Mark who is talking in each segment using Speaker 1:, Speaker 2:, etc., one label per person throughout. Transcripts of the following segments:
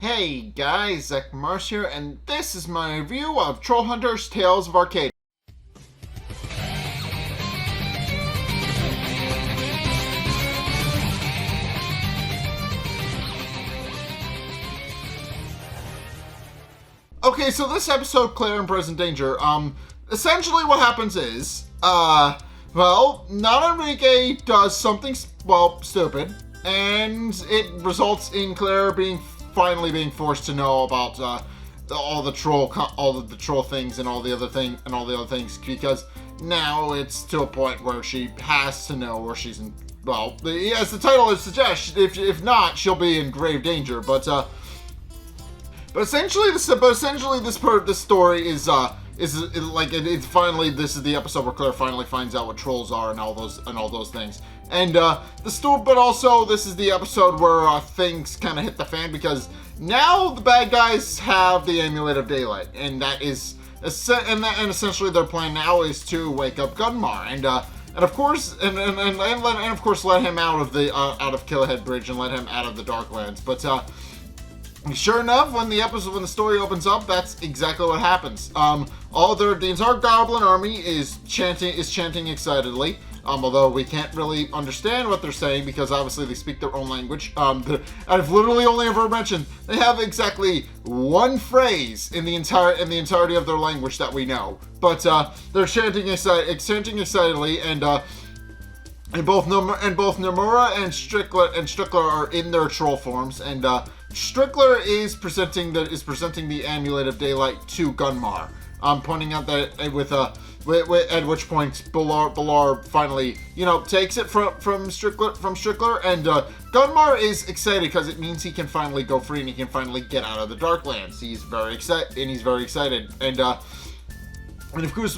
Speaker 1: Hey guys, Zack here, and this is my review of Trollhunters Tales of Arcadia. Okay, so this episode, Claire in Present Danger, essentially what happens is, NotEnrique does something, stupid, and it results in Claire finally being forced to know about all the troll things and all the other things, because now it's to a point where she has to know where she's in. Well, as the title suggests, if not, she'll be in grave danger. But essentially, this story is finally, this is the episode where Claire finally finds out what trolls are and all those things. And but also this is the episode where things kind of hit the fan, because now the bad guys have the Amulet of Daylight, and that is essentially their plan now is to wake up Gunmar and of course let him out of Killahead Bridge and let him out of the Darklands. But sure enough, when the story opens up, that's exactly what happens. The entire goblin army is chanting excitedly. Although we can't really understand what they're saying because obviously they speak their own language. I've literally only ever mentioned they have exactly one phrase in the entirety of their language that we know. But they're chanting excitedly, and both Nomura and Strickler are in their troll forms, and Strickler is presenting the Amulet of Daylight to Gunmar. Pointing out that at which point Bilar finally, takes it from Strickler, and Gunmar is excited because it means he can finally go free and he can finally get out of the Darklands. He's very excited, and of course,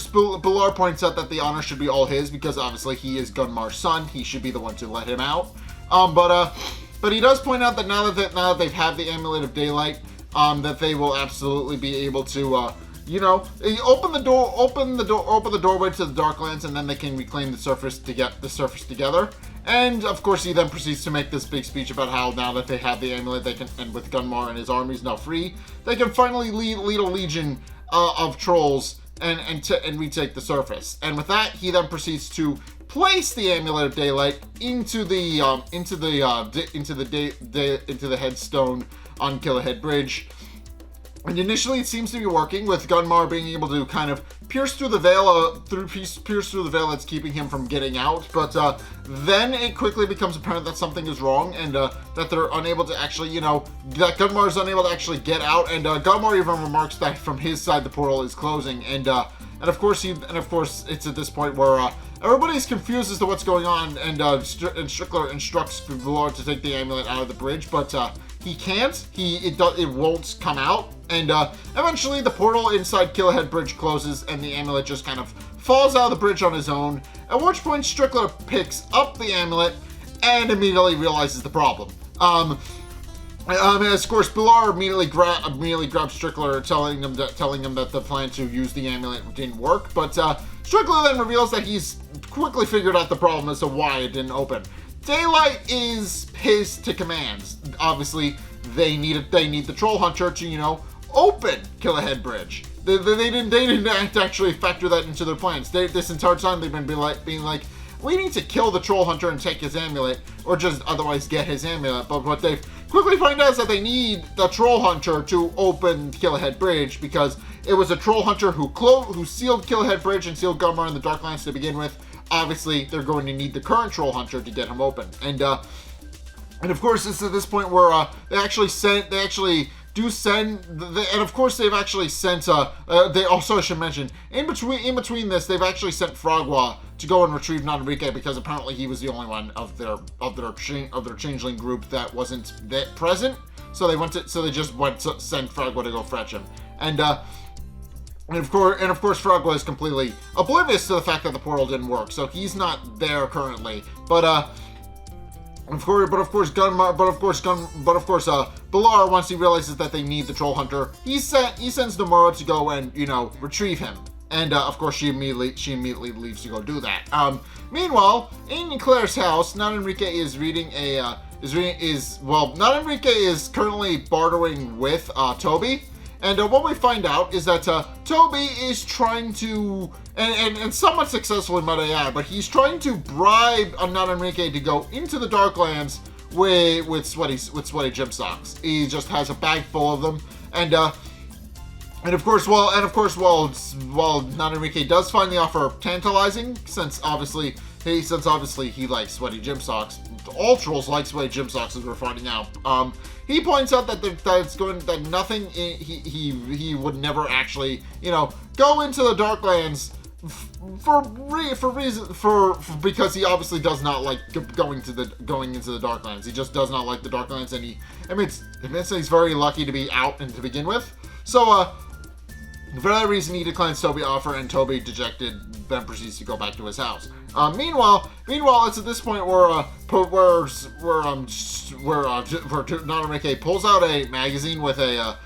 Speaker 1: Bilar points out that the honor should be all his because obviously he is Gunmar's son. He should be the one to let him out. But he does point out that now that they've had the Amulet of Daylight, that they will absolutely be able to, open the doorway to the Darklands, and then they can reclaim the surface together. And of course, he then proceeds to make this big speech about how now that they have the amulet, they can, and with Gunmar and his armies now free, they can finally lead a legion of trolls and retake the surface. And with that, he then proceeds to place the Amulet of Daylight into the headstone on Killahead Bridge. And initially, it seems to be working, with Gunmar being able to kind of pierce through the veil that's keeping him from getting out. But then it quickly becomes apparent that something is wrong, and that they're unable to actually, that Gunmar is unable to actually get out. And Gunmar even remarks that from his side the portal is closing. And of course it's at this point where everybody's confused as to what's going on, and Strickler instructs Bilar to take the amulet out of the bridge, but he can't. It won't come out, and eventually the portal inside Killahead Bridge closes, and the amulet just kind of falls out of the bridge on his own. At which point Strickler picks up the amulet and immediately realizes the problem. Of course, Bilar immediately grabs Strickler, telling him that the plan to use the amulet didn't work. But Strickler then reveals that he's quickly figured out the problem as to why it didn't open. Daylight is his to commands. Obviously, they need the Trollhunter to open Killahead Bridge. They didn't actually factor that into their plans. This entire time they've been being like, we need to kill the Trollhunter and take his amulet, or just otherwise get his amulet. But what they've quickly find out is that they need the Trollhunter to open Killahead Bridge, because it was a Trollhunter who sealed Killahead Bridge and sealed Gunmar in the Darklands to begin with. Obviously, they're going to need the current Trollhunter to get him open. And of course, it's at this point where they of course they've actually sent. They also, I should mention, in between this, they've actually sent Fragua to go and retrieve NotEnrique, because apparently he was the only one of their changeling group that wasn't present. So they just went to send Fragua to go fetch him. And of course, Fragua is completely oblivious to the fact that the portal didn't work, so he's not there currently. But Bilar, once he realizes that they need the Trollhunter, he sends Nomura to go and retrieve him. And of course, she immediately leaves to go do that. Meanwhile, in Claire's house, NotEnrique is reading a NotEnrique is currently bartering with Toby. And what we find out is that Toby is trying to, and somewhat successfully, might I add, but he's trying to bribe NotEnrique to go into the Darklands with sweaty gym socks. He just has a bag full of them, and of course, while NotEnrique does find the offer tantalizing, since obviously he likes sweaty gym socks. All trolls like sweaty gym socks, as we're finding out. He points out that he would never actually, go into the Darklands because he obviously does not like going into the Darklands. He just does not like the Darklands, and he admits that he's very lucky to be out and to begin with. So, for that reason, he declines Toby's offer, and Toby, dejected, then proceeds to go back to his house. Meanwhile, it's at this point where NotEnrique pulls out a magazine with a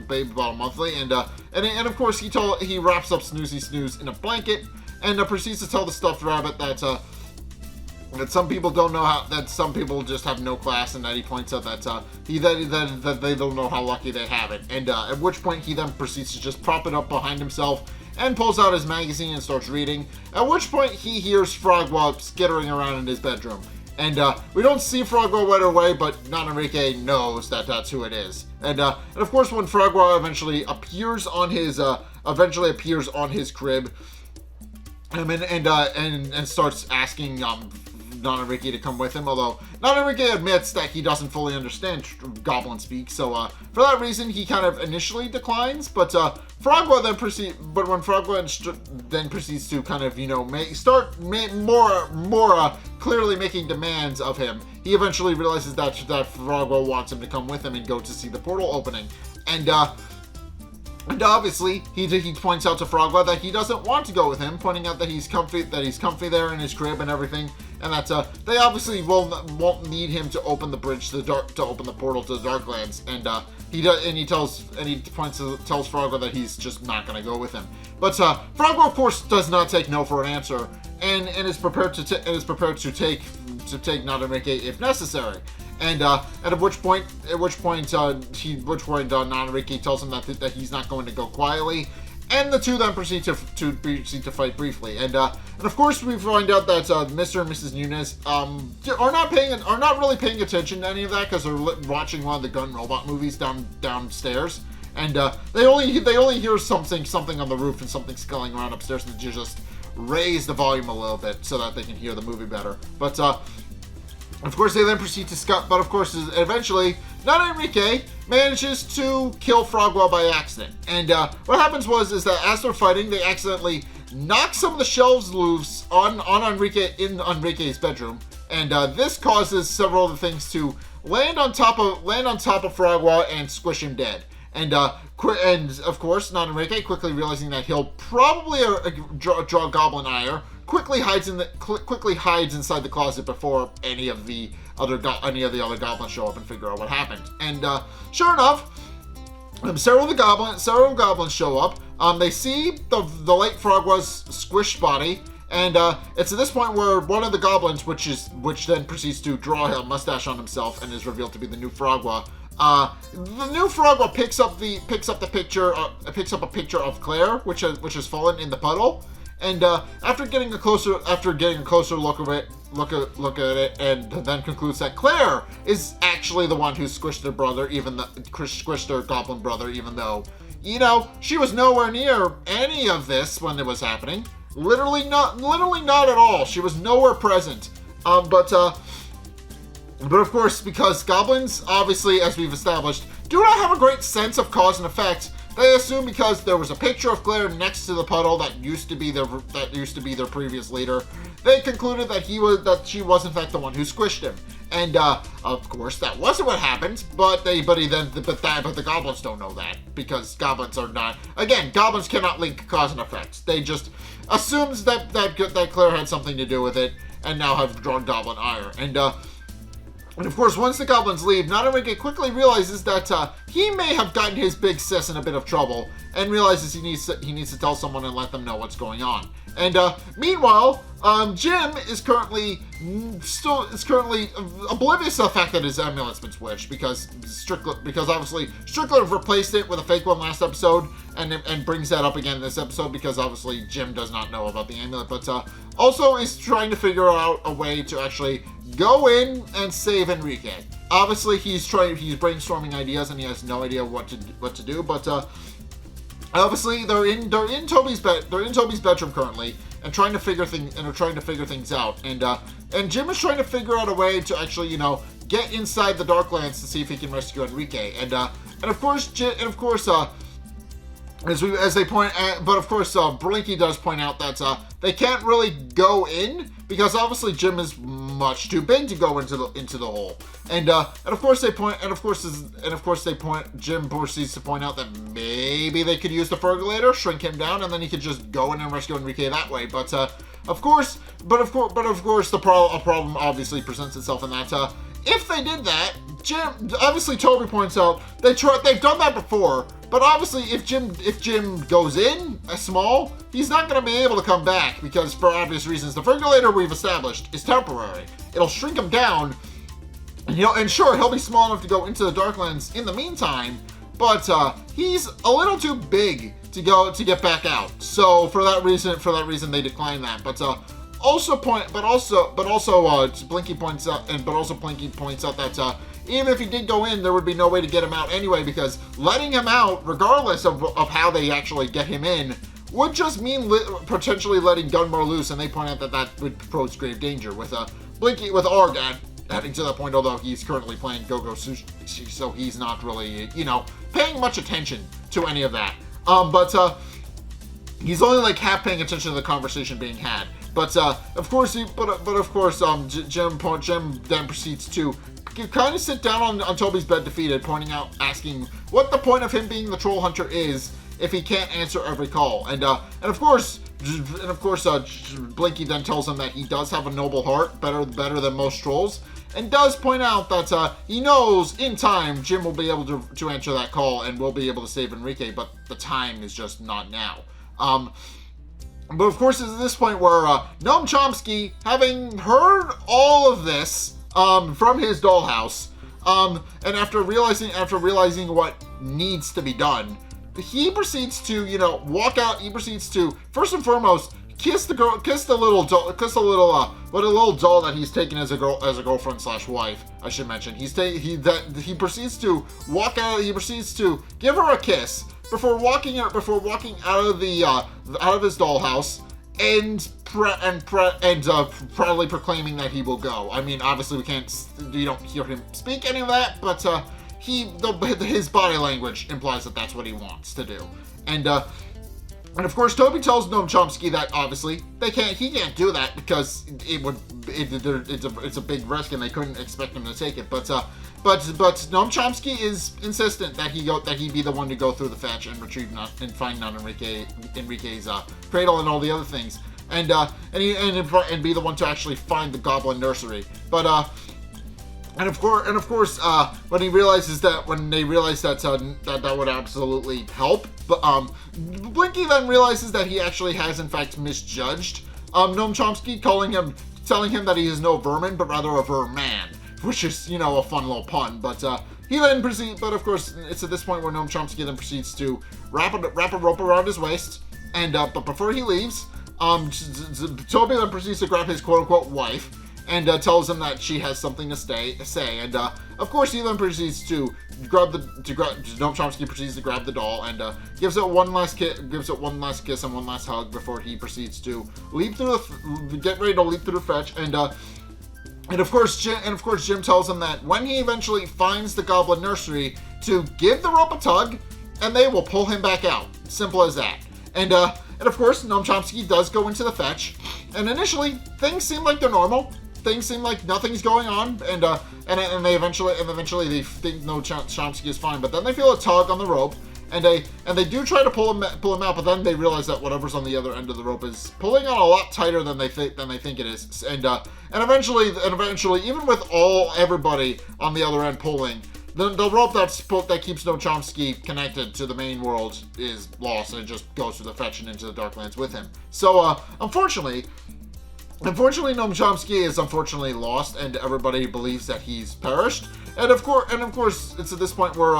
Speaker 1: Baby Bottle Monthly, and of course he wraps up Snoozy Snooze in a blanket, and proceeds to tell the stuffed rabbit that some people don't know that some people just have no class, and that he points out that they don't know how lucky they have it, and at which point he then proceeds to just prop it up behind himself and pulls out his magazine and starts reading, at which point he hears Frogwa skittering around in his bedroom. And we don't see Frogwa right away, but NotEnrique knows that that's who it is. And of course, when Frogwa eventually appears on his crib, and starts asking NotEnrique to come with him, although NotEnrique admits that he doesn't fully understand goblin speak, so for that reason he kind of initially declines, but Frogwa then proceeds to kind of more clearly making demands of him. He eventually realizes that Frogwa wants him to come with him and go to see the portal opening, and obviously, he points out to Frogwa that he doesn't want to go with him, pointing out that he's comfy there in his crib and everything, and that they obviously won't need him to open the bridge to open the portal to the Darklands, and tells Frogwa that he's just not going to go with him. But Frogwa, of course, does not take no for an answer, and is prepared to take NotEnrique if necessary. And at which point NotEnrique tells him that he's not going to go quietly, and the two then proceed to fight briefly. And of course we find out that Mr. and Mrs. Nunez are not really paying attention to any of that, because they're watching one of the gun robot movies downstairs, and they only hear something on the roof and something sculling around upstairs, and they just raise the volume a little bit so that they can hear the movie better. But of course, they then proceed to scout, but of course, eventually, NotEnrique manages to kill Frogwa by accident. And what happens is that as they're fighting, they accidentally knock some of the shelves loose on Enrique's bedroom, and this causes several of the things to land on top of Frogwa and squish him dead. And of course, NotEnrique, quickly realizing that he'll probably draw goblin ire, quickly hides inside the closet before any of the other goblins show up and figure out what happened. And sure enough, several goblins show up. They see the late Frogwa's squished body, and it's at this point where one of the goblins, which then proceeds to draw a mustache on himself and is revealed to be the new Frogwa. The new Frogwa picks up a picture of Claire, which has fallen in the puddle. And after getting a closer look at it, and then concludes that Claire is actually the one who squished her brother, squished her goblin brother, even though, she was nowhere near any of this when it was happening. Literally not at all. She was nowhere present. But of course, because goblins, obviously, as we've established, do not have a great sense of cause and effect, they assume because there was a picture of Claire next to the puddle that used to be their previous leader, they concluded that she was in fact the one who squished him. And of course that wasn't what happened, but the goblins don't know that, because goblins cannot link cause and effect. They just assumes that Claire had something to do with it, and now have drawn goblin ire. And of course, once the goblins leave, NotEnrique quickly realizes that he may have gotten his big sis in a bit of trouble, and realizes he needs to tell someone and let them know what's going on. And meanwhile, Jim is currently still is currently oblivious to the fact that his amulet's been switched because obviously Strickland replaced it with a fake one last episode and brings that up again this episode because obviously Jim does not know about the amulet, but also is trying to figure out a way to actually go in and save Enrique. Obviously he's brainstorming ideas and he has no idea what to do, but obviously they're in Toby's bedroom currently and trying to figure things out, and Jim is trying to figure out a way to actually, get inside the Darklands to see if he can rescue Enrique, and of course, Blinky does point out that they can't really go in because obviously Jim is much too big to go into the hole, Jim proceeds to point out that maybe they could use the percolator, shrink him down, and then he could just go in and rescue Enrique that way. But of course, a problem obviously presents itself in that if they did that, Toby points out they've done that before. But obviously, if Jim goes in small, he's not going to be able to come back because, for obvious reasons, the percolator we've established is temporary. It'll shrink him down, and sure, he'll be small enough to go into the Darklands in the meantime. But he's a little too big to get back out. So for that reason, they decline that. But Blinky points out that even if he did go in, there would be no way to get him out anyway, because letting him out, regardless of how they actually get him in, would just mean potentially letting Gunmore loose, and they point out that would pose grave danger with Arg adding to that point, although he's currently playing Go-Go Sushi, so he's not really, paying much attention to any of that. But he's only like half paying attention to the conversation being had. But of course, Jim then proceeds to kind of sit down on Toby's bed defeated, asking what the point of him being the troll hunter is if he can't answer every call. And of course, Blinky then tells him that he does have a noble heart, better than most trolls, and does point out that he knows in time Jim will be able to answer that call and will be able to save Enrique, but the time is just not now. But of course, it's at this point where Noam Chomsky, having heard all of this from his dollhouse, and after realizing what needs to be done, he proceeds to walk out. He proceeds to first and foremost kiss the little doll that he's taken as a girlfriend / wife. I should mention he proceeds to walk out. He proceeds to give her a kiss before walking out of his dollhouse and proudly proclaiming that he will go. I mean, obviously you don't hear him speak any of that, but his body language implies that that's what he wants to do. And of course, Toby tells Noam Chomsky that obviously he can't do that because it's a big risk and they couldn't expect him to take it. But Noam Chomsky is insistent that he be the one to go through the fetch and find Enrique's cradle and all the other things, and be the one to actually find the goblin nursery. But and of course, when they realize that that would absolutely help, but Blinky then realizes that he actually has in fact misjudged Noam Chomsky, telling him that he is no vermin, but rather a verman, which is a fun little pun. But he then proceeds. But of course, it's at this point where Noam Chomsky then proceeds to wrap a rope around his waist, and but before he leaves, Toby then proceeds to grab his quote-unquote wife and tells him that she has something to say. And of course, he then proceeds to Noam Chomsky proceeds to grab the doll and gives it one last kiss and one last hug before he proceeds to get ready to leap through the fetch. And of course, Jim tells him that when he eventually finds the goblin nursery, to give the rope a tug, and they will pull him back out. Simple as that. And of course, Noam Chomsky does go into the fetch, and initially things seem like they're normal. Things seem like nothing's going on, and they eventually think Noam Chomsky is fine. But then they feel a tug on the rope, and they do try to pull him out. But then they realize that whatever's on the other end of the rope is pulling on a lot tighter than they think it is. And eventually, even with everybody on the other end pulling, the rope that keeps Noam Chomsky connected to the main world is lost, and it just goes through the fetch and into the Darklands with him. So unfortunately, Unfortunately, Noam Chomsky is unfortunately lost, and everybody believes that he's perished. And of course, it's at this point where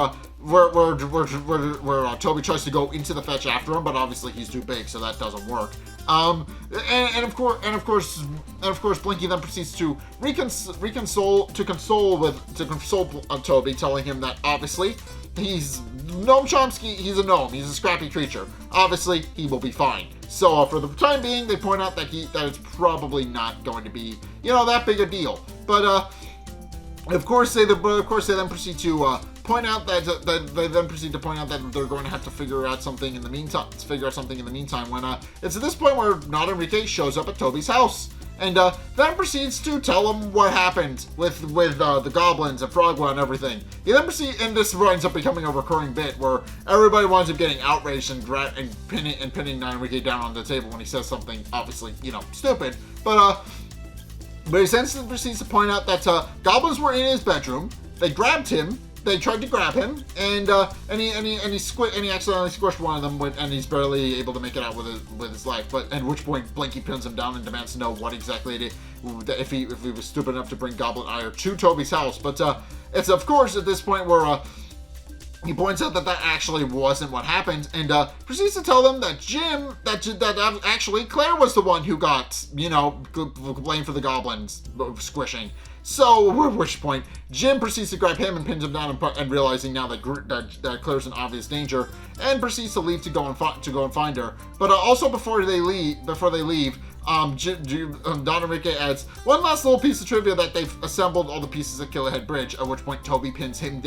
Speaker 1: Toby tries to go into the fetch after him, but obviously he's too big, so that doesn't work. And of course, Blinky then proceeds to console Toby, telling him that obviously he's Noam Chomsky. He's a gnome. He's a scrappy creature. Obviously, he will be fine. So for the time being, they point out that it's probably not going to be that big a deal. But of course they then proceed to point out that they're going to have to figure out something in the meantime. When it's at this point where NotEnrique shows up at Toby's house. And then proceeds to tell him what happened with the goblins and Frogwa and everything. He then and this ends up becoming a recurring bit where everybody winds up getting outraged and pinning NotEnrique down on the table when he says something obviously stupid. But he essentially proceeds to point out that goblins were in his bedroom. They grabbed him. They tried to grab him, and he accidentally squished one of them, and he's barely able to make it out with his life. But at which point, Blinky pins him down and demands to know what exactly it is, if he was stupid enough to bring Goblin Ire to Toby's house. But it's of course at this point where he points out that that wasn't what happened, and proceeds to tell them that that actually Claire was the one who got blamed for the goblins squishing. So, at which point, Jim proceeds to grab him and pins him down, and realizing now that Claire's in obvious danger, and proceeds to leave to go and find her. But also before they leave, NotEnrique adds one last little piece of trivia that they've assembled all the pieces of Killahead Bridge. At which point, Toby pins him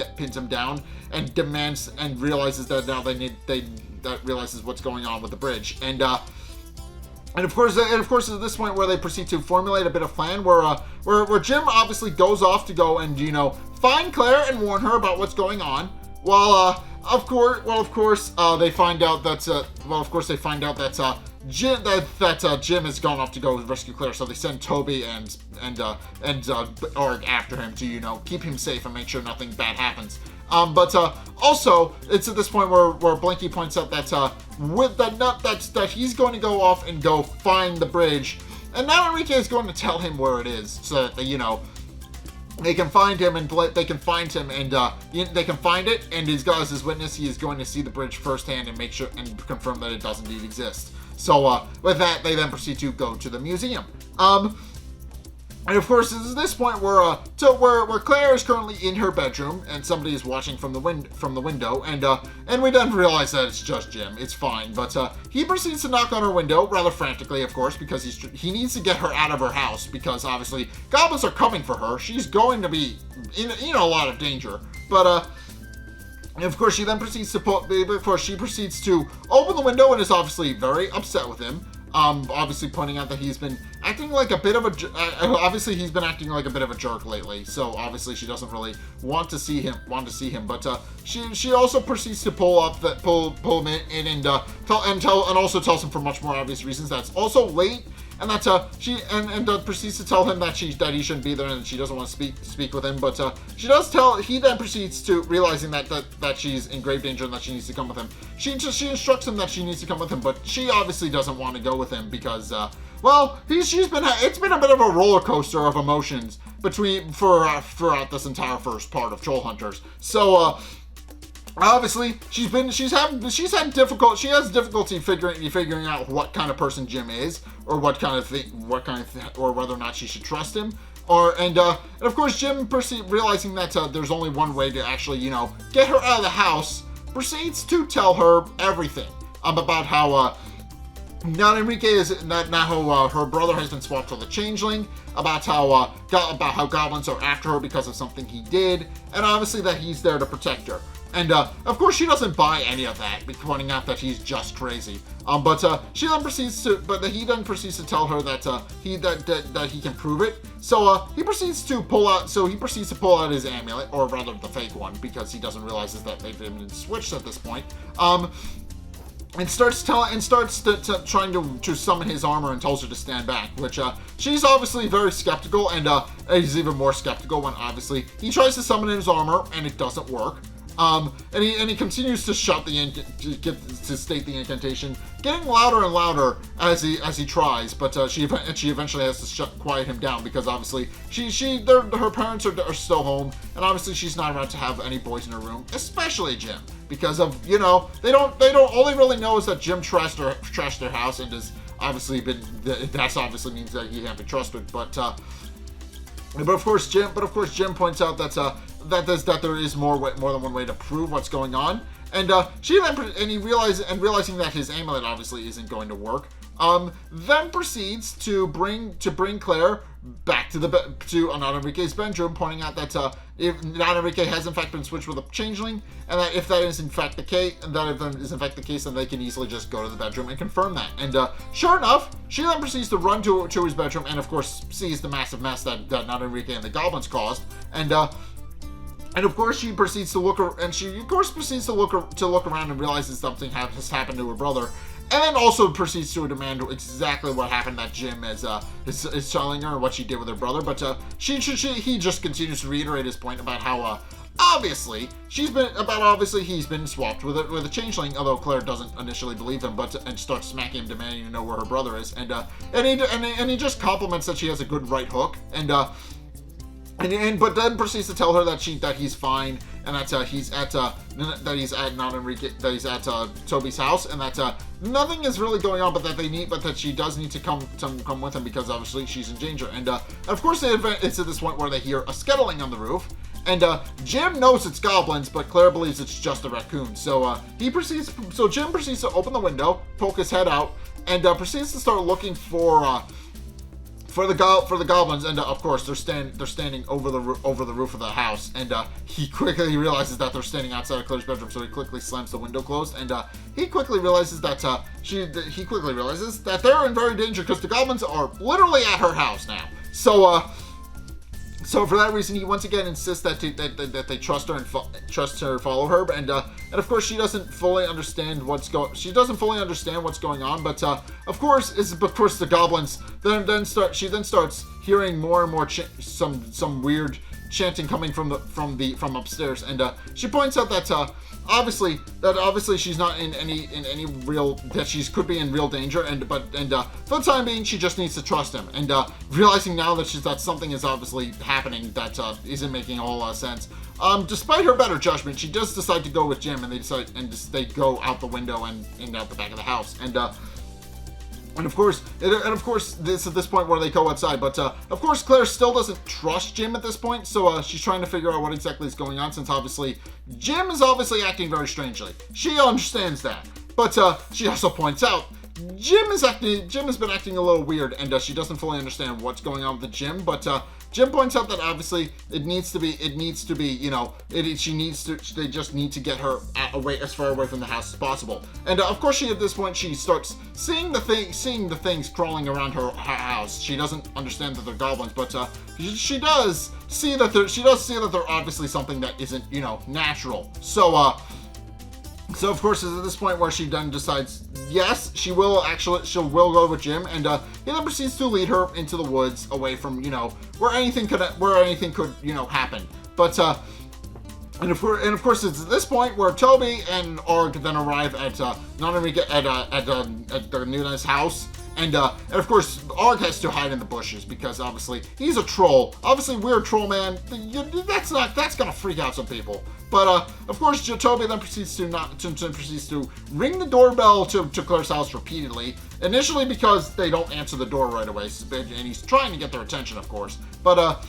Speaker 1: down and demands and realizes that now realizes what's going on with the bridge. And of course, at this point where they proceed to formulate a bit of plan where Jim obviously goes off to go and find Claire and warn her about what's going on. While of course they find out that Jim has gone off to go rescue Claire. So they send Toby and Org after him to keep him safe and make sure nothing bad happens. But also, it's at this point where Blinky points out that that he's going to go off and go find the bridge, and NotEnrique is going to tell him where it is, so that they can find him and they can find it. And he's got as his witness. He is going to see the bridge firsthand and make sure and confirm that it does indeed exist. So with that, they then proceed to go to the museum. And of course, this is this point where Claire is currently in her bedroom and somebody is watching from the window, and we then realize that it's just Jim. It's fine, but he proceeds to knock on her window rather frantically, of course, because he needs to get her out of her house because obviously goblins are coming for her. She's going to be in a lot of danger, but and of course she proceeds to open the window and is obviously very upset with him. Obviously pointing out that he's been acting like a bit of a jerk lately. So obviously she doesn't really want to see him. But she also proceeds to pull him in and also tells him for much more obvious reasons that it's also late. And that she proceeds to tell him that he shouldn't be there and she doesn't want to speak with him. But she does tell. He then proceeds to realizing that she's in grave danger and that she needs to come with him. She instructs him that she needs to come with him, but she obviously doesn't want to go with him because it's been a bit of a roller coaster of emotions throughout this entire first part of Trollhunters. So. Obviously, she has difficulty figuring out what kind of person Jim is, or or whether or not she should trust him, and of course Jim realizing that there's only one way to actually get her out of the house, proceeds to tell her everything about how NotEnrique is now her brother has been swapped with a changeling, about how goblins are after her because of something he did, and obviously that he's there to protect her. And of course she doesn't buy any of that, pointing out that he's just crazy. But he then proceeds to tell her that he can prove it. So he proceeds to pull out his amulet, or rather the fake one, because he doesn't realize that they've been switched at this point. And starts trying to summon his armor and tells her to stand back, which she's obviously very skeptical, and he's even more skeptical when obviously he tries to summon his armor and it doesn't work. And he continues to shout to state the incantation, getting louder and louder as he tries. But she eventually has to quiet him down because obviously her parents are still home, and obviously she's not around to have any boys in her room, especially Jim, because of they don't all they really know is that Jim trashed their house and has obviously that obviously means that he can't be trusted. But of course Jim points out that there is more than one way to prove what's going on, and realizing that his amulet obviously isn't going to work, then proceeds to bring Claire back to NotEnrique's bedroom, pointing out that if NotEnrique has in fact been switched with a changeling, and that if that is in fact the case, then they can easily just go to the bedroom and confirm that. And sure enough, she then proceeds to run to his bedroom, and of course sees the massive mess that NotEnrique and the goblins caused, and of course she proceeds to look around and realizes something has happened to her brother. And then also proceeds to demand exactly what happened that Jim is telling her, what she did with her brother. But he just continues to reiterate his point about how obviously he's been swapped with a changeling. Although Claire doesn't initially believe him, and starts smacking him, demanding to know where her brother is. And he just compliments that she has a good right hook. But then proceeds to tell her that he's fine, and that he's at Toby's house, and that nothing is really going on, but that she does need to come with him because obviously she's in danger. And of course it's at this point where they hear a scuttling on the roof, and Jim knows it's goblins, but Claire believes it's just a raccoon. So Jim proceeds to open the window, poke his head out, and proceeds to start looking for the goblins, and of course they're standing over the roof of the house, and he quickly realizes that they're standing outside of Claire's bedroom, so he quickly slams the window closed, and he quickly realizes that they're in very danger because the goblins are literally at her house now. So for that reason, he once again insists that they trust her and follow her, and of course she doesn't fully understand what's going on. But of course the goblins she then starts hearing more and more some weird chanting coming from upstairs, and she points out that obviously she's not in any real, that she could be in real danger, but for the time being she just needs to trust him, and realizing now that something is obviously happening that isn't making a whole lot of sense. Despite her better judgment, she does decide to go with Jim, and they go out the window and out the back of the house, and of course, this at this point where they go outside, but of course Claire still doesn't trust Jim at this point, so she's trying to figure out what exactly is going on, since obviously Jim is obviously acting very strangely. She understands that, but she also points out Jim has been acting a little weird, and she doesn't fully understand what's going on with the Jim, but Jim points out that obviously they just need to get her as far away from the house as possible. And of course at this point she starts seeing the things crawling around her house. She doesn't understand that they're goblins, but she does see that they're obviously something that isn't, natural. So of course it's at this point where she then decides, yes, she will go with Jim, and he then proceeds to lead her into the woods, away from where anything could happen. But and of course it's at this point where Toby and Org then arrive at NotEnrique at the Nunez house. And of course, Arg has to hide in the bushes because obviously he's a troll. Obviously, we're a troll, man. That's gonna freak out some people. But of course, Toby then proceeds to ring the doorbell to Claire's house repeatedly. Initially, because they don't answer the door right away, and he's trying to get their attention, of course. But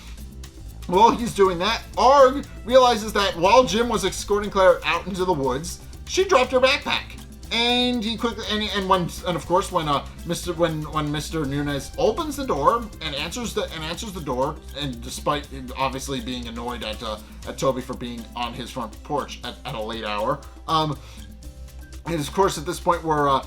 Speaker 1: while he's doing that, Arg realizes that while Jim was escorting Claire out into the woods, she dropped her backpack. And he quickly when Mr. Nunez opens the door and answers the door, and despite obviously being annoyed at Toby for being on his front porch at a late hour, and of course at this point where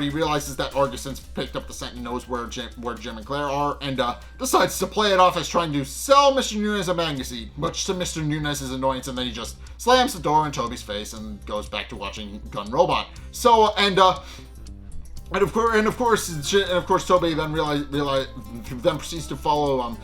Speaker 1: he realizes that Arg has since picked up the scent and knows where Jim and Claire are, and decides to play it off as trying to sell Mr. Nunez a magazine, much to Mr. Nunez's annoyance, and then he just slams the door in Toby's face and goes back to watching Gun Robot. So, and and of course, Toby then then proceeds to follow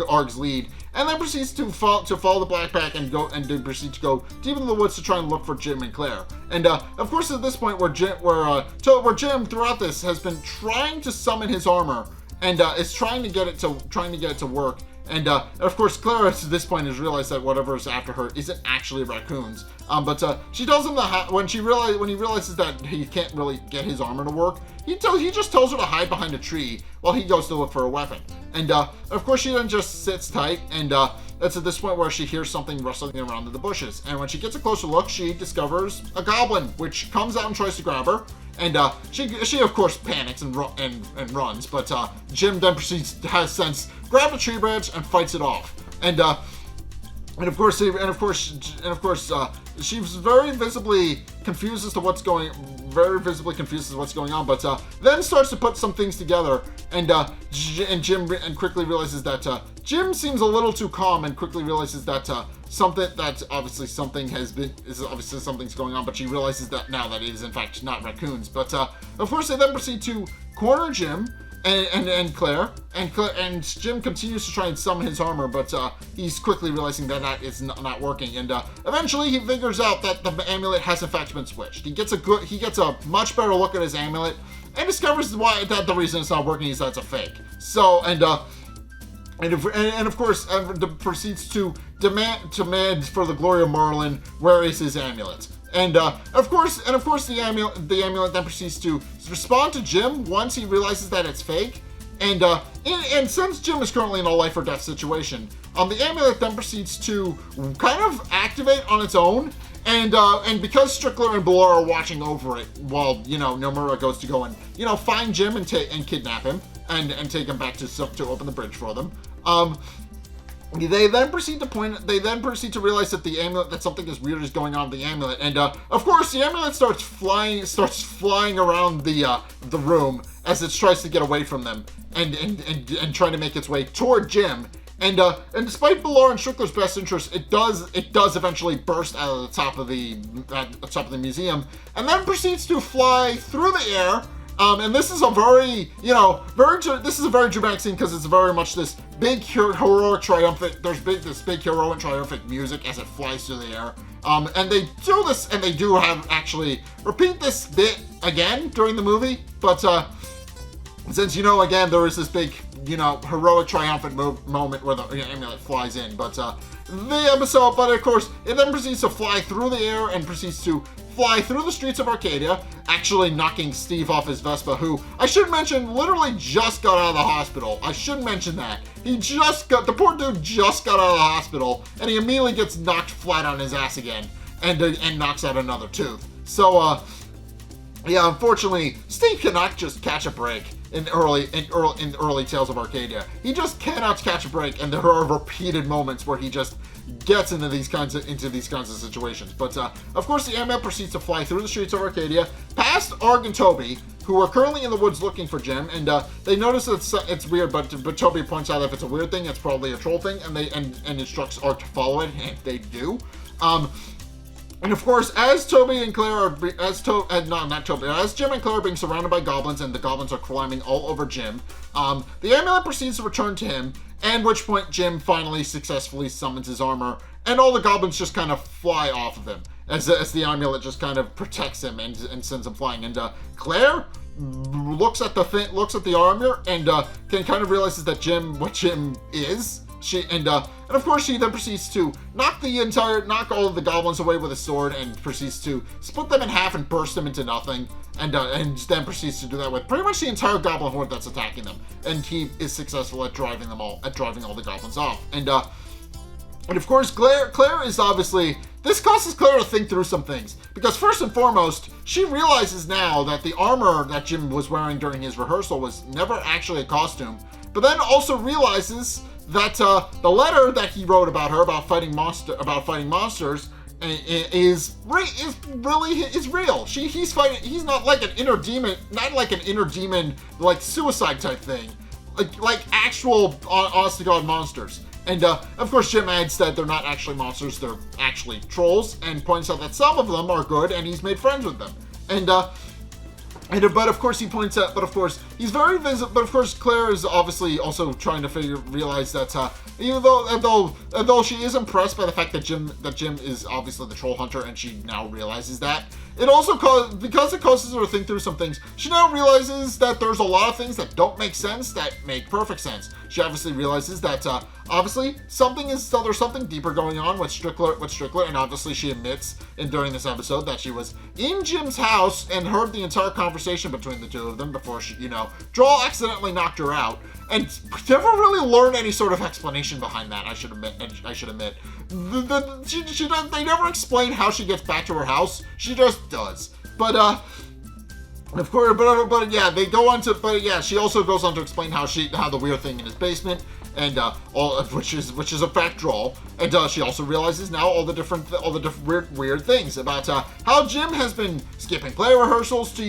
Speaker 1: Arg's lead, and then proceeds to follow the backpack and then proceed to go deep into the woods to try and look for Jim and Claire. And of course, at this point, where Jim throughout this has been trying to summon his armor and is trying to get it to work. And of course, Claire at this point has realized that whatever is after her isn't actually raccoons. But she tells him when he realizes that he can't really get his armor to work, he just tells her to hide behind a tree while he goes to look for a weapon. And of course, she then just sits tight, and that's at this point where she hears something rustling around in the bushes. And when she gets a closer look, she discovers a goblin, which comes out and tries to grab her. And she of course panics and runs, but Jim then has sense, grab a tree branch and fights it off. And of course, she's very visibly confused as to what's going on, but then starts to put some things together, and Jim quickly realizes that Jim seems a little too calm, and quickly realizes that obviously something's going on, but she realizes that now that it is in fact not raccoons. But of course, they then proceed to corner Jim and Claire, and Jim continues to try and summon his armor, but he's quickly realizing that is not working, and eventually he figures out that the amulet has in fact been switched. He gets a much better look at his amulet and discovers that the reason it's not working is that it's a fake. So and of course proceeds to demand for the glory of Merlin, where is his amulet? And of course, the amulet then proceeds to respond to Jim once he realizes that it's fake. And since Jim is currently in a life or death situation, the amulet then proceeds to kind of activate on its own. And because Strickler and Ballor are watching over it, while Nomura goes to go and find Jim and kidnap him and take him back to open the bridge for them. They then proceed to realize that the amulet, that something is weird is going on with the amulet, and of course the amulet starts flying around the room as it tries to get away from them and trying to make its way toward Jim. And despite Ballor and Strickler's best interest, it does eventually burst out of the top of the museum, and then proceeds to fly through the air. And this is a very dramatic scene, because it's very much this big heroic triumphant. There's this big heroic triumphant music as it flies through the air. And they do this, and they do have actually repeat this bit again during the movie. But since again there is this big heroic triumphant moment where the amulet flies in. But of course, it then proceeds to fly through the air and proceeds to fly through the streets of Arcadia, actually knocking Steve off his Vespa, who, I should mention, literally just got out of the hospital. I should mention that. The poor dude just got out of the hospital, and he immediately gets knocked flat on his ass again, and knocks out another tooth. So, yeah, unfortunately, Steve cannot just catch a break in early Tales of Arcadia. He just cannot catch a break, and there are repeated moments where he just gets into these kinds of situations. But of course, the amulet proceeds to fly through the streets of Arcadia, past Arg and Toby, who are currently in the woods looking for Jim, and they notice that it's weird, but Toby points out if it's a weird thing, it's probably a troll thing, and instructs Arg to follow it, and they do. And of course, as Jim and Claire are being surrounded by goblins, and the goblins are climbing all over Jim, the amulet proceeds to return to him, at which point Jim finally successfully summons his armor, and all the goblins just kind of fly off of him, as the amulet just kind of protects him and sends him flying. And Claire looks at the armor and kind of realizes that what Jim is. And of course she then proceeds to knock all of the goblins away with a sword, and proceeds to split them in half and burst them into nothing, and then proceeds to do that with pretty much the entire goblin horde that's attacking them, and he is successful at driving all the goblins off. And of course Claire is obviously, this causes Claire to think through some things, because first and foremost, she realizes now that the armor that Jim was wearing during his rehearsal was never actually a costume, but then also realizes that the letter that he wrote about her about fighting monsters is real. He's fighting. He's not like an inner demon, like suicide type thing, like actual honest to God monsters. And of course Jim adds that they're not actually monsters, they're actually trolls, and points out that some of them are good, and he's made friends with them. And But of course he points out, but of course he's very visible. But of course Claire is obviously also trying to realize that even though she is impressed by the fact that Jim is obviously the troll hunter, and she now realizes that, it also causes her to think through some things. She now realizes that there's a lot of things that don't make sense that make perfect sense. She obviously realizes that obviously there's something deeper going on with Strickler, and obviously she admits during this episode that she was in Jim's house and heard the entire conversation between the two of them before she, Droll accidentally knocked her out, and never really learned any sort of explanation behind that. I should admit. They never explain how she gets back to her house. She just does. But of course, but yeah, they go on to, but yeah, she also goes on to explain how the weird thing in his basement, and which is a fact Droll, and she also realizes now all the different weird things about how Jim has been skipping play rehearsals to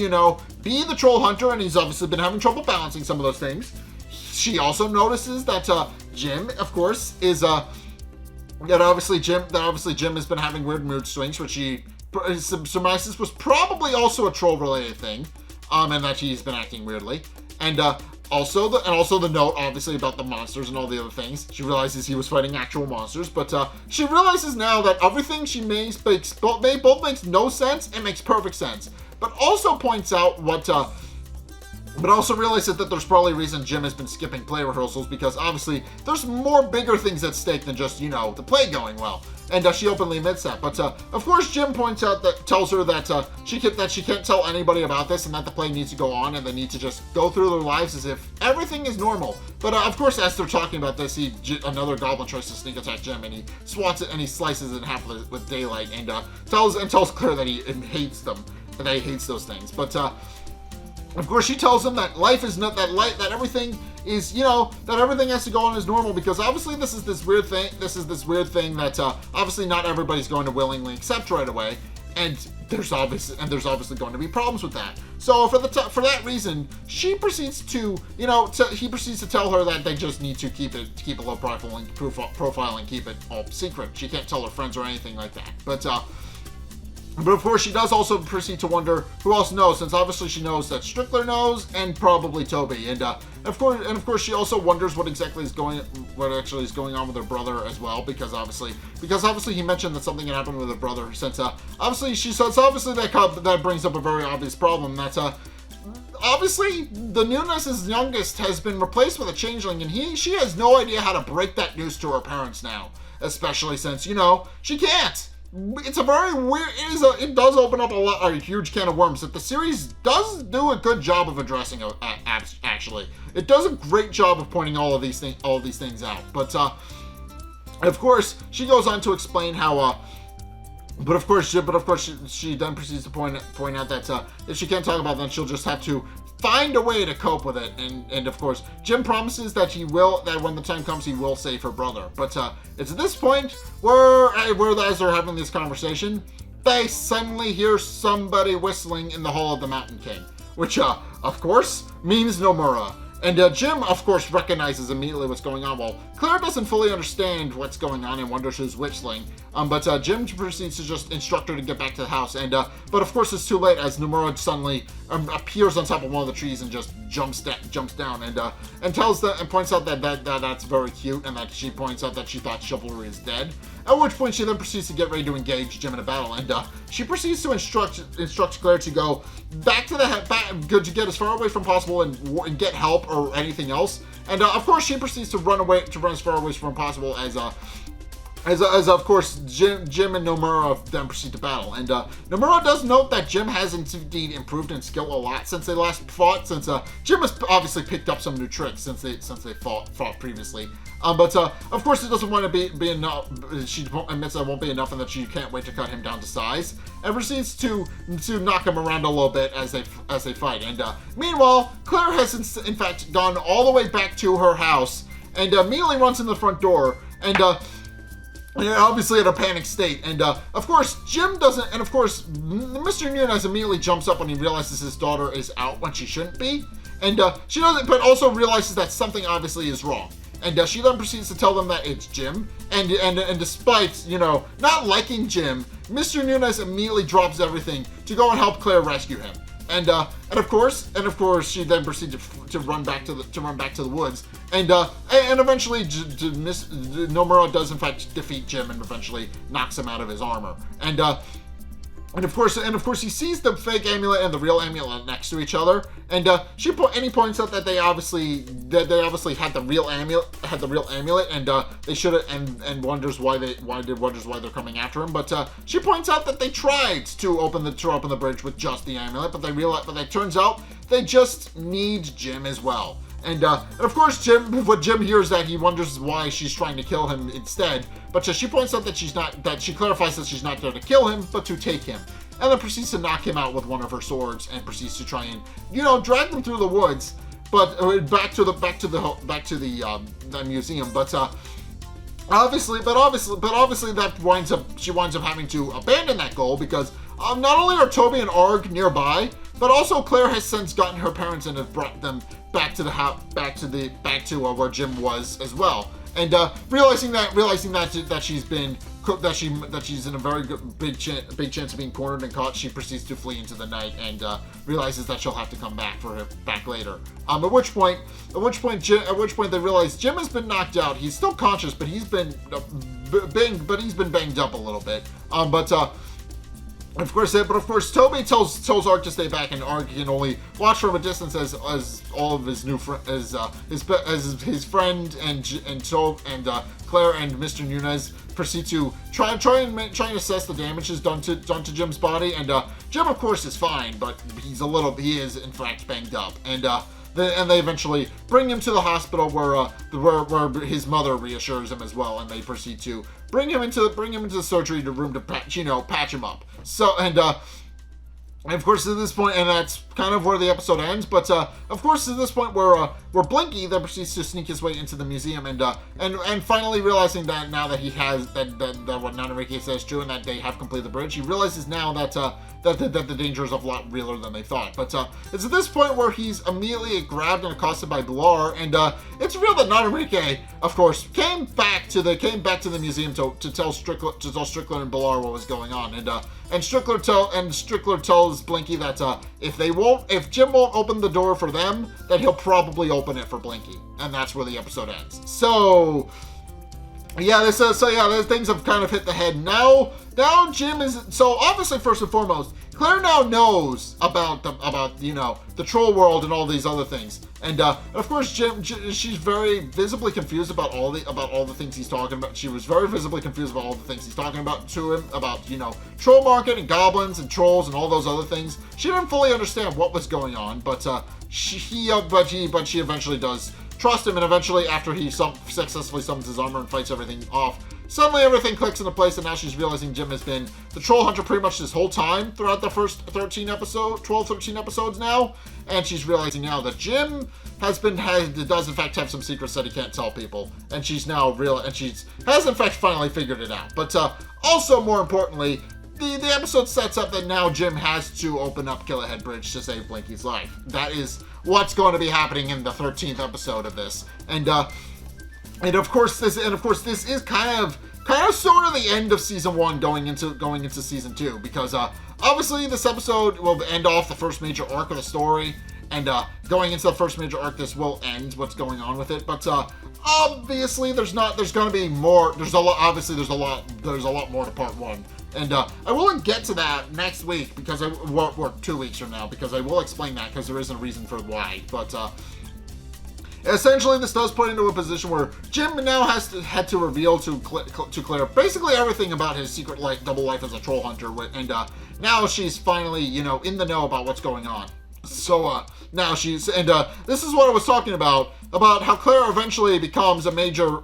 Speaker 1: be the troll hunter, and he's obviously been having trouble balancing some of those things. She also notices that Jim, of course, is that obviously Jim has been having weird mood swings, which she surmises was probably also a troll-related thing, and that he's been acting weirdly, and also the note, obviously, about the monsters and all the other things. She realizes he was fighting actual monsters, but she realizes now that everything she makes both makes no sense and makes perfect sense, but also points out but also realizes that there's probably a reason Jim has been skipping play rehearsals, because obviously there's more bigger things at stake than just, the play going well. And she openly admits that. But of course Jim tells her that she can't tell anybody about this, and that the play needs to go on, and they need to just go through their lives as if everything is normal. But of course, as they're talking about this, another goblin tries to sneak attack Jim, and he swats it and he slices it in half with daylight, and tells Claire that he hates them, and that he hates those things. But of course, she tells him that life is not that everything is, that everything has to go on as normal, because obviously this is this weird thing that obviously not everybody's going to willingly accept right away, and there's obviously going to be problems with that. So for that reason, he proceeds to tell her that they just need to keep a low profile and keep it all secret. She can't tell her friends or anything like that. But of course, she does also proceed to wonder who else knows, since obviously she knows that Strickler knows, and probably Toby. And of course, she also wonders what actually is going on with her brother as well, because obviously he mentioned that something had happened with her brother. Since obviously that brings up a very obvious problem. That's obviously the Nunes' youngest has been replaced with a changeling, and she has no idea how to break that news to her parents now, especially since she can't. It's a very weird. It does open up a huge can of worms that the series does do a good job of addressing. Actually, it does a great job of pointing all of these things out. But of course, she goes on to explain how. But of course, she then proceeds to point out that if she can't talk about that, she'll just have to find a way to cope with it. And of course, Jim promises that when the time comes, he will save her brother. But it's at this point where as they're having this conversation, they suddenly hear somebody whistling in the hall of the Mountain King, which of course means Nomura. And Jim, of course, recognizes immediately what's going on. Well, Claire doesn't fully understand what's going on and wonders who's whistling. But Jim proceeds to just instruct her to get back to the house. And but of course, it's too late, as Nomura suddenly appears on top of one of the trees and just jumps down and points out that that's very cute, and that she points out that she thought chivalry is dead. At which point, she then proceeds to get ready to engage Jim in a battle, and she proceeds to instruct Claire to go back to to get as far away from possible and get help or anything else. And of course, she proceeds to run as far away from possible as of course Jim and Nomura then proceed to battle. And Nomura does note that Jim has indeed improved in skill a lot since they last fought. Since Jim has obviously picked up some new tricks since they fought previously. But of course, it doesn't want to be enough. She admits that it won't be enough, and that she can't wait to cut him down to size, and proceeds to knock him around a little bit as they fight. And meanwhile, Claire has in fact gone all the way back to her house, and immediately runs in the front door, and obviously in a panic state. And of course, Jim doesn't. And of course, Mr. Nunes immediately jumps up when he realizes his daughter is out when she shouldn't be, and she doesn't, but also realizes that something obviously is wrong. And she then proceeds to tell them that it's Jim. And despite, not liking Jim, Mr. Nunes immediately drops everything to go and help Claire rescue him. of course, she then proceeds to run back to the woods, and eventually, Nomura does in fact defeat Jim and eventually knocks him out of his armor, and of course, he sees the fake amulet and the real amulet next to each other, and he points out that they obviously had the real amulet, and they should have, and wonders why they're coming after him. But she points out that they tried to open the bridge with just the amulet, but it turns out they just need Jim as well. And of course, what Jim hears that he wonders why she's trying to kill him instead. But she points out that she clarifies that she's not there to kill him, but to take him. And then proceeds to knock him out with one of her swords and proceeds to try and, drag them through the woods, but back to the museum. But obviously she winds up having to abandon that goal because not only are Toby and Arg nearby, but also Claire has since gotten her parents and have brought them back to where Jim was as well. And realizing that she's in a very big chance of being cornered and caught, she proceeds to flee into the night and realizes that she'll have to come back later. At which point they realize Jim has been knocked out. He's still conscious, but he's been banged up a little bit. Of course, Toby tells Arg to stay back, and Arg can only watch from a distance as all of his new his friend and Claire and Mr. Nunez proceed to try and assess the damages done to Jim's body, and Jim of course is fine, but he is in fact banged up, and they eventually bring him to the hospital where his mother reassures him as well, and they proceed to bring him into the surgery room to patch him up. So and of course at this point, and that's kind of where the episode ends. But of course at this point where Blinky then proceeds to sneak his way into the museum and finally realizing that now that he has that what NotEnrique says is true and that they have completed the bridge, he realizes now that the danger is a lot realer than they thought. But it's at this point where he's immediately grabbed and accosted by Bilar, and it's revealed that NotEnrique, of course, came back to the museum to tell Strickler and Bilar what was going on, and Strickler tells Blinky that if Jim won't open the door for them, then he'll probably open it for Blinky, and that's where the episode ends. So yeah, things have kind of hit the head. Now Jim is, so obviously first and foremost, Claire now knows about the troll world and all these other things, and of course she's very visibly confused about all the things he's talking about. She was very visibly confused about all the things he's talking about to him about troll market and goblins and trolls and all those other things. She didn't fully understand what was going on, but she eventually does trust him, and eventually after he successfully summons his armor and fights everything off, suddenly everything clicks into place, and now she's realizing Jim has been the troll hunter pretty much this whole time throughout the first 13 episodes now, and she's realizing now that Jim does in fact have some secrets that he can't tell people, and has in fact finally figured it out. But also more importantly, the episode sets up that now Jim has to open up Killahead Bridge to save Blinky's life. That is what's going to be happening in the 13th episode of this, and of course this is kind of sort of the end of season 1 going into season 2, because obviously this episode will end off the first major arc of the story, and going into the first major arc, this will end what's going on with it. But obviously there's a lot more to part 1. And I will get to that next week, because 2 weeks from now, because I will explain that, because there isn't a reason for why. But essentially, this does put into a position where Jim now had to reveal to Claire basically everything about his secret double life as a troll hunter, and now she's finally in the know about what's going on. So now this is what I was talking about how Claire eventually becomes a major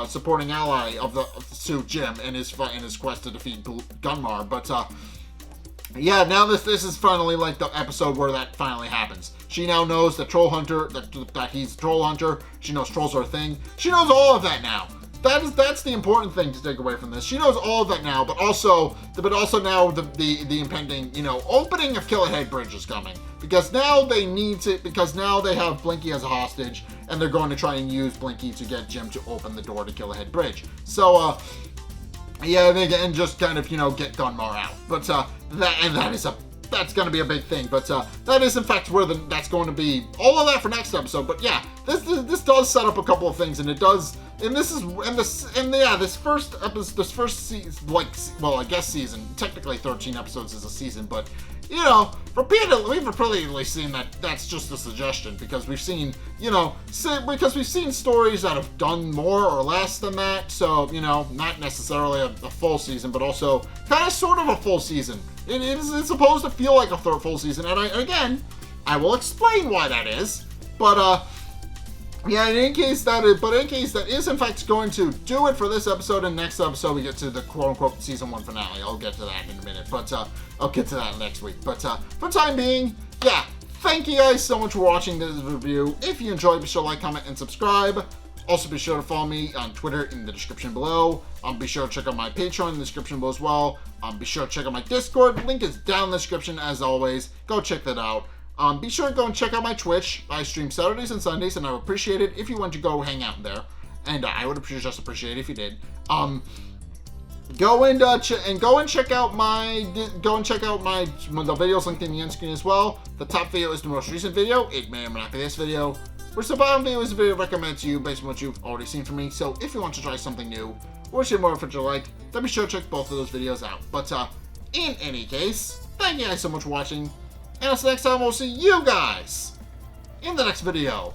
Speaker 1: supporting ally to Jim in his quest to defeat Gunmar. But yeah, now this is finally like the episode where that finally happens. She now knows that that he's a troll hunter. She knows trolls are a thing. She knows all of that now. That's the important thing to take away from this. She knows all of that now, but also now the impending opening of Killahead Bridge is coming, because now they have Blinky as a hostage, and they're going to try and use Blinky to get Jim to open the door to Killahead Bridge. So yeah, and just kind of get Gunmar out. But that is a that's going to be a big thing. But that is, in fact, where that's going to be all of that for next episode. But yeah, this does set up a couple of things, and it does. And this first episode, this first season, like, well, I guess season. Technically, 13 episodes is a season, but you know, we've repeatedly seen that that's just a suggestion, because we've seen, you know, because we've seen stories that have done more or less than that. So, you know, not necessarily a full season, but also kind of sort of a full season. It's supposed to feel like a full season, and again, I will explain why that is. But yeah, in case that is in fact going to do it for this episode, and next episode we get to the quote-unquote season 1 finale. I'll get to that in a minute, but I'll get to that next week. But for the time being, yeah, thank you guys so much for watching this review. If you enjoyed, be sure to like, comment, and subscribe. Also, be sure to follow me on Twitter in the description below. Be sure to check out my Patreon in the description below as well. Be sure to check out my Discord. Link is down in the description as always. Go check that out. Be sure to go and check out my Twitch. I stream Saturdays and Sundays, and I would appreciate it if you want to go hang out there. And I would just appreciate it if you did. Go and check out the videos linked in the end screen as well. The top video is the most recent video. It may or may not be this video. Whereas the bottom video is a video recommended to you based on what you've already seen from me. So if you want to try something new or see more of what you like, then be sure to check both of those videos out. But in any case, thank you guys so much for watching. And until next time, we'll see you guys in the next video.